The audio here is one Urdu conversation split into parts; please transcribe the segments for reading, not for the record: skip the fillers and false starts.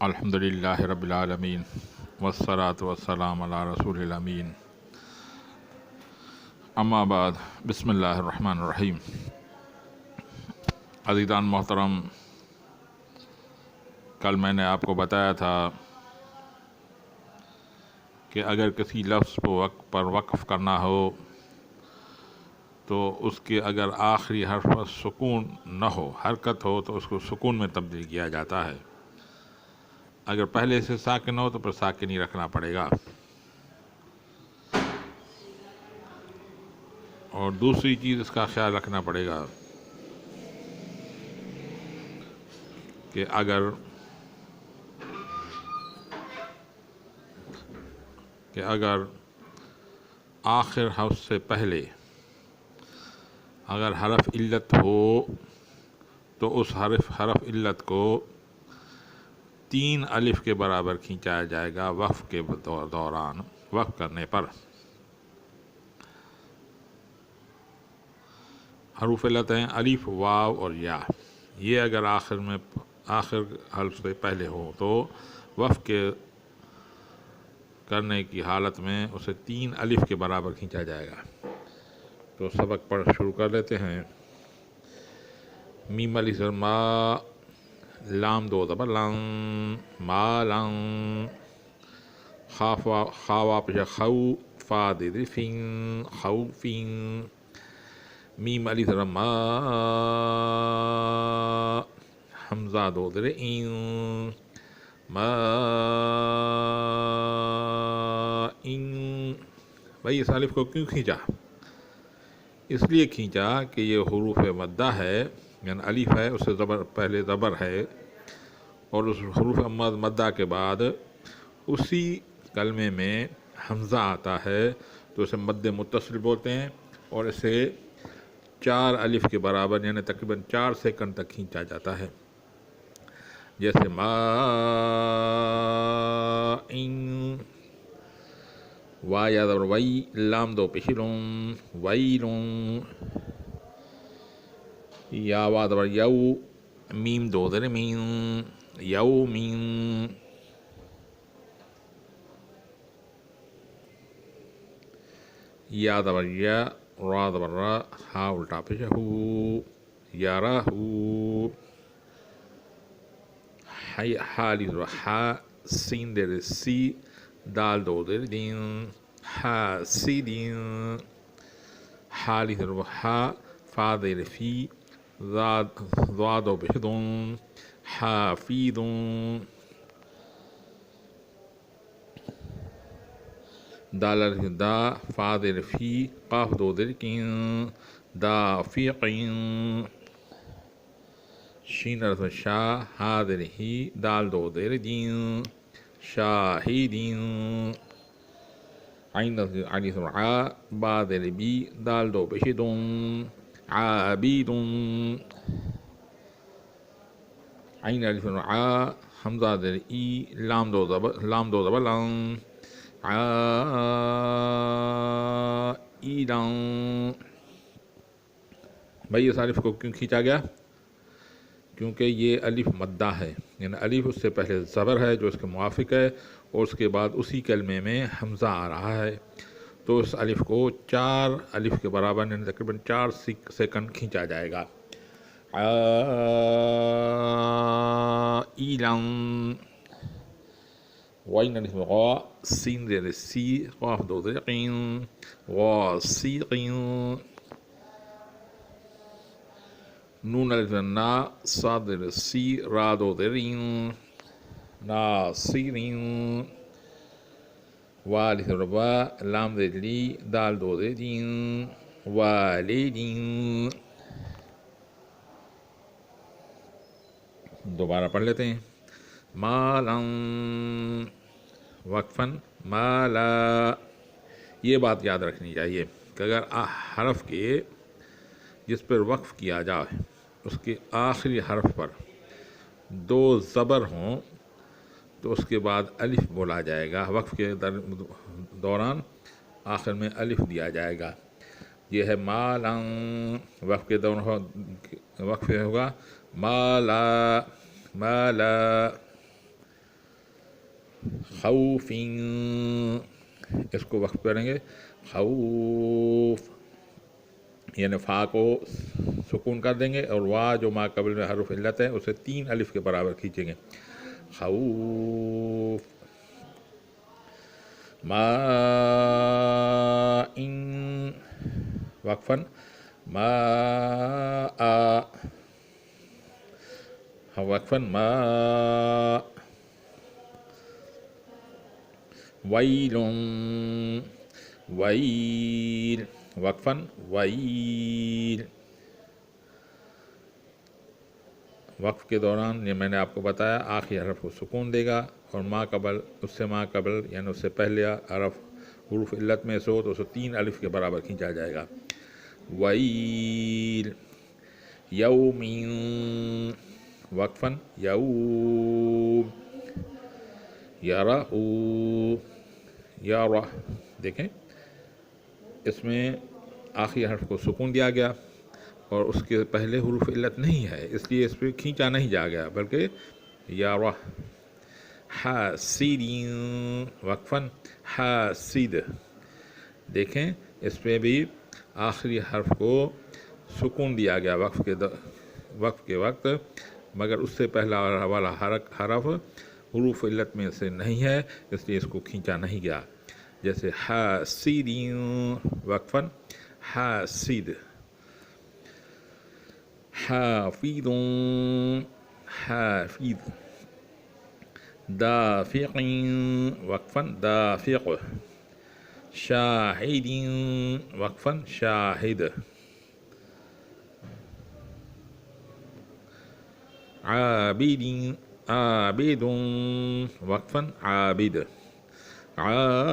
الحمدللہ رب العالمین والصلاة والسلام علی رسول الامین اما بعد بسم اللہ الرحمن الرحیم۔ عزیزان محترم، کل میں نے آپ کو بتایا تھا کہ اگر کسی لفظ پر وقف کرنا ہو تو اس کے اگر آخری حرف پر سکون نہ ہو، حرکت ہو، تو اس کو سکون میں تبدیل کیا جاتا ہے۔ اگر پہلے سے ساکن ہو تو پھر ساکن ہی رکھنا پڑے گا۔ اور دوسری چیز اس کا خیال رکھنا پڑے گا کہ اگر آخر حرف سے پہلے اگر حرف علت ہو تو اس حرف علت کو 3 الف کے برابر کھینچایا جائے گا وقف کے دوران، وقف کرنے پر۔ حروف علت ہیں الف، واو اور یا۔ یہ اگر آخر حرف سے پہلے ہو تو وقف کے کرنے کی حالت میں اسے 3 الف کے برابر کھینچا جائے گا۔ تو سبق پڑھ شروع کر لیتے ہیں۔ میم الف زبر ما، لام دو زبر لن، ما لن، خا وا پیش خو، فا دید فین، خوفین۔ میم الف زبر ما، حمزہ دو زبر این، ما این۔ بھائی اس الف کو کیوں کھینچا؟ اس لیے کھینچا کہ یہ حروف مدہ ہے، یعنی الف ہے، اس سے پہلے زبر ہے، اور اس حروف مدہ کے بعد اسی کلمے میں حمزہ آتا ہے تو اسے مد متصل بولتے ہیں، اور اسے 4 الف کے برابر یعنی تقریباً 4 سیکنڈ تک کھینچا جاتا ہے۔ جیسے ما ان، وا یا زبر وی، لام دو پیش لون، ویلون۔ یا وا زبر یو، میم دو زبر مین، یومین۔ یا زبر یا، را زبر را، ہا الٹا پیش ہو، یارہو۔ ہا الف زبر ہا، سین زیر سی، دال دو زیر دین، حاسدین۔ ہا الف زبر ہا، فا زیر فی، ضاد دو پیش دون، حافظون۔ دال الف دا، فا زیر فی، قاف دو زیر کین، دافقین۔ شین الف شا، ہا زیر ہی، دال دو زیر دین، شاہدین۔ عین الف ع، با زیر بی، دال دو پیش دون، عابدون۔ عین الف ع، حمزہ زیر ای، لام دو زبر لن، عائدن۔ بھائی اس الف کو کیوں کھینچا گیا؟ کیونکہ یہ الف مدہ ہے، یعنی الف اس سے پہلے زبر ہے جو اس کے موافق ہے، اور اس کے بعد اسی کلمے میں حمزہ آ رہا ہے، تو اس الف کو 4 الف کے برابر یعنی تقریباً 4 سیکنڈ کھینچا جائے گا۔ عائلن۔ وعین الف غا، سین زیر سی، قاف دو زیر قین، غاسقین۔ نون الف نا، صاد زیر سی، را دو زیر رین، ناصرین۔ وا الف با، لام زیر لی، دال دو زیر دین، والدین۔ دوبارہ پڑھ لیتے ہیں۔ مالن، وقفاً، مالا۔ یہ بات یاد رکھنی چاہیے کہ اگر حرف کے جس پر وقف کیا جائے اس کے آخری حرف پر 2 زبر ہوں تو اس کے بعد الف بولا جائے گا، وقف کے دوران آخر میں الف دیا جائے گا۔ یہ ہے مالن، وقف کے دوران وقف ہوگا مالا، مالا۔ خوف، اس کو وقف کریں گے خوف، یعنی فا کو سکون کر دیں گے، اور وا جو ما قبل میں حرف علت ہے اسے 3 الف کے برابر کھینچیں گے، خوف، ما ان وقفاً، ما وقفاً، ما ویل، ویل، وقفاً، ویل، وقف کے دوران یہ میں نے آپ کو بتایا آخری حرف کو سکون دے گا، اور ما قبل، اس سے ما قبل یعنی اس سے پہلے حرف حروف علت میں سے ہو تو اسے 3 الف کے برابر کھینچا جائے گا، ویل، یوم، وقفاً، یوم، یارہ، یارہ، دیکھیں اس میں آخری حرف کو سکون دیا گیا اور اس کے پہلے حروف علت نہیں ہے، اس لیے اس پہ کھینچا نہیں جا گیا بلکہ یارہ، حاسد، وقفاً، حاسد، دیکھیں اس پہ بھی آخری حرف کو سکون دیا گیا وقف کے وقت، مگر اس سے پہلا والا حرف حروف علت میں سے نہیں ہے، اس لیے اس کو کھینچا نہیں گیا، جیسے حاسد، وقفاً، حاسد، حافظ، حافظ، دافق، وقفاً، دافق، شاہد، وقفاً، شاہد، عابد، عابد، وقفاً، عابد، عائلا،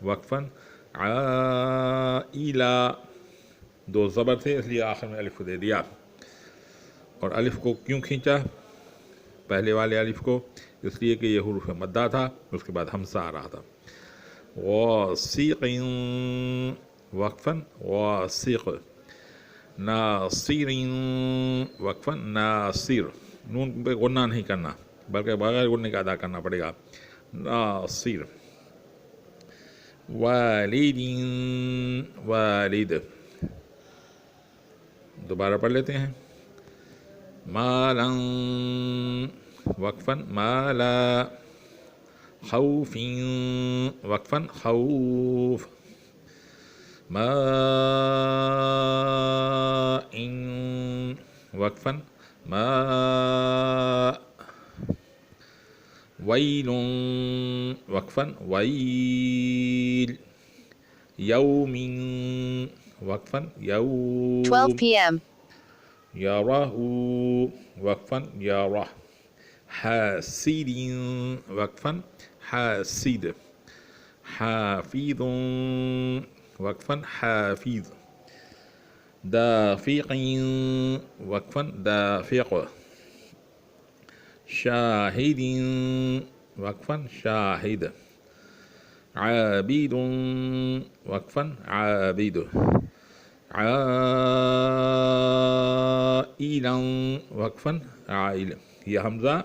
وقفاً، عائلہ، 2 زبر تھے اس لیے آخر میں الف کو دے دیا، اور الف کو کیوں کھینچا پہلے والے الف کو؟ اس لیے کہ یہ حروف مدہ تھا، اس کے بعد ہمزہ آ رہا تھا، واثق، وقفاً، واثق، ناصر، وقفاً، ناصر، نون پہ غنہ نہیں کرنا بلکہ بغیر غنہ کا ادا کرنا پڑے گا، ناصر، والد، والد، دوبارہ پڑھ لیتے ہیں، مالا، وقفاً، مالا، خوف، وقفاً، خوف، ماء، وقفاً، ماء، ویل، وقفاً، ویل، یوم، وقفاً، 12 یوم، p.m. یارہ، وقفاً، یارہ، حاسد، وقفاً، حاسد، حافظ، وقفاً، حافظ، دافق، وقفاً، دافق، شاہد، وقفاً، شاہد، عابد، وقفاً، عابد، عائلا، وقفاً، عائل، یہ حمزہ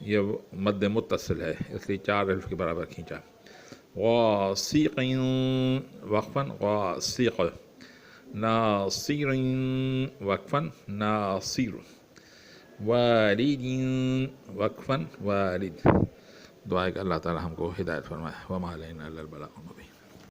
یہ مد متصل ہے اس لیے 4 الف کے برابر کھینچا، واثق، وقفاً، واثق، ناصر، وقفاً، ناصر، والد، وقفاً، والد، دعا ہے کہ اللہ تعالی ہم کو ہدایت فرمائے، وما علینا الا البلاغ المبین۔